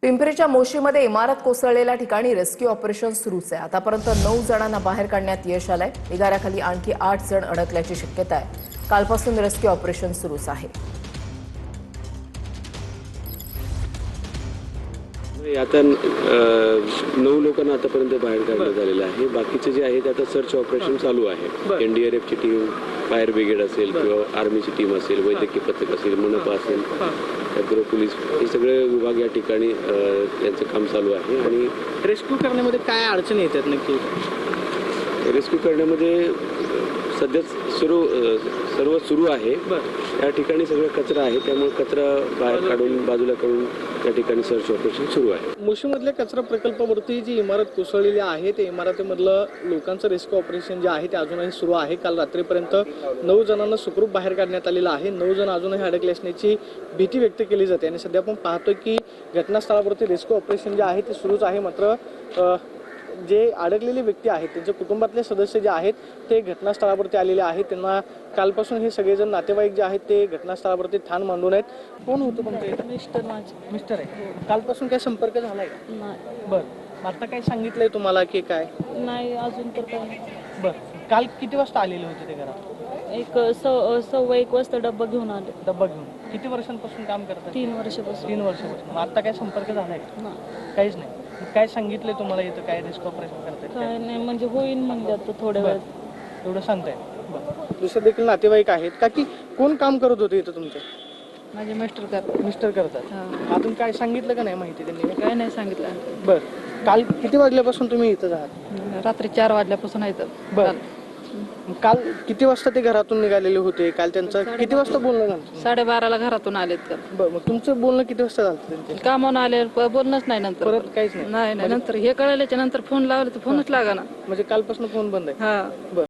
पिंपरीच्या मोशीमध्ये इमारत कोसळलेल्या ठिकाणी रेस्क्यू ऑपरेशन सुरूच आहे। आतापर्यंत 9 जणांना बाहेर काढण्यात यश आलंय। ढिगाऱ्याखाली आणखी 8 जण अडकल्याची शक्यता आहे। कालपासून रेस्क्यू ऑपरेशन सुरूच आहे। आता 9 लोकांना आतापर्यंत बाहेर काढण्यात आलेलं आहे। बाकीचे जे आहेत आता सर्च ऑपरेशन चालू आहे। एनडीआरएफची टीम, फायर ब्रिगेड असेल किंवा आर्मीची टीम असेल, वैद्यकीय पथक असेल, मनपा असेल, त्याचबरोबर पोलीस, हे सगळे विभाग या ठिकाणी त्यांचं काम चालू आहे। आणि रेस्क्यू करण्यामध्ये काय अडचणी येतात नक्की? रेस्क्यू करण्यामध्ये सध्या सर्व सुरू आहे। या ठिकाणी सगळं कचरा आहे, त्यामुळे कचरा बाहेर काढून बाजूला करून त्या ठिकाणी सर्च ऑपरेशन सुरू आहे। मोशीमधल्या कचरा प्रकल्पावरती जी इमारत कोसळलेली आहे त्या इमारतीमधलं लोकांचं रेस्क्यू ऑपरेशन जे आहे ते अजूनही सुरू आहे। काल रात्रीपर्यंत 9 जणांना सुखरूप बाहेर काढण्यात आलेलं आहे। 9 जण अजूनही अडकले असण्याची भीती व्यक्त केली जाते आणि सध्या आपण पाहतोय की घटनास्थळावरती रेस्क्यू ऑपरेशन जे आहे ते सुरूच आहे। मात्र जे अडकलेले व्यक्ती आहेत त्यांच्या कुटुंबातले सदस्य जे आहेत ते घटनास्थळावरती आलेले आहेत। त्यांना कालपासून हे सगळेजण नातेवाईक जे आहेत ते घटनास्थळावरती ठाण मांडून आहेत। कोण होतं तुमचं? मिस्टर आहे। कालपासून काय संपर्क झालाय का? नाही। बरं, आता काय सांगितलंय तुम्हाला की काय? नाही अजून तर काय। बरं, काल किती वाजता आलेले होते ते घरात? एक 1:15 वाजता डब्बा घेऊन आले। डब्बा घेऊन किती वर्षांपासून काम करतात? 3 वर्षापासून। 3 वर्षापासून। आता काय संपर्क झालाय का? नाही। काहीच नाही। काय सांगितलंय तुम्हाला इथं काय रेस्क्यू ऑपरेशन करताय? काय नाही, म्हणजे होईल म्हणले आता थोड्या वेळात। एवढं सांगताय? बरं, दुसरे देखील नातेवाईक आहेत का की कोण काम करत होते इथं तुमचं? माझे मिस्टर करतात। अजून काय सांगितलं का नाही माहिती त्यांनी? काय नाही सांगितलं। बरं, काल किती वाजल्यापासून तुम्ही इथं आहात? रात्री 4 वाजल्यापासून आहे तर। बरं, काल किती वाजता ते घरातून निघालेले होते? काल त्यांचं किती वाजता बोलणं झालं? 12:30ला घरातून आलेत तर। बरं, मग तुमचं बोलणं किती वाजता झालं त्यांचं? कामावून आले, बोलणंच नाही नंतर। परत काहीच नाही? नाही, नंतर हे कळल्याच्या नंतर फोन लावले तर फोनच लागा ना। म्हणजे कालपासून फोन बंद आहे? हा। बरं.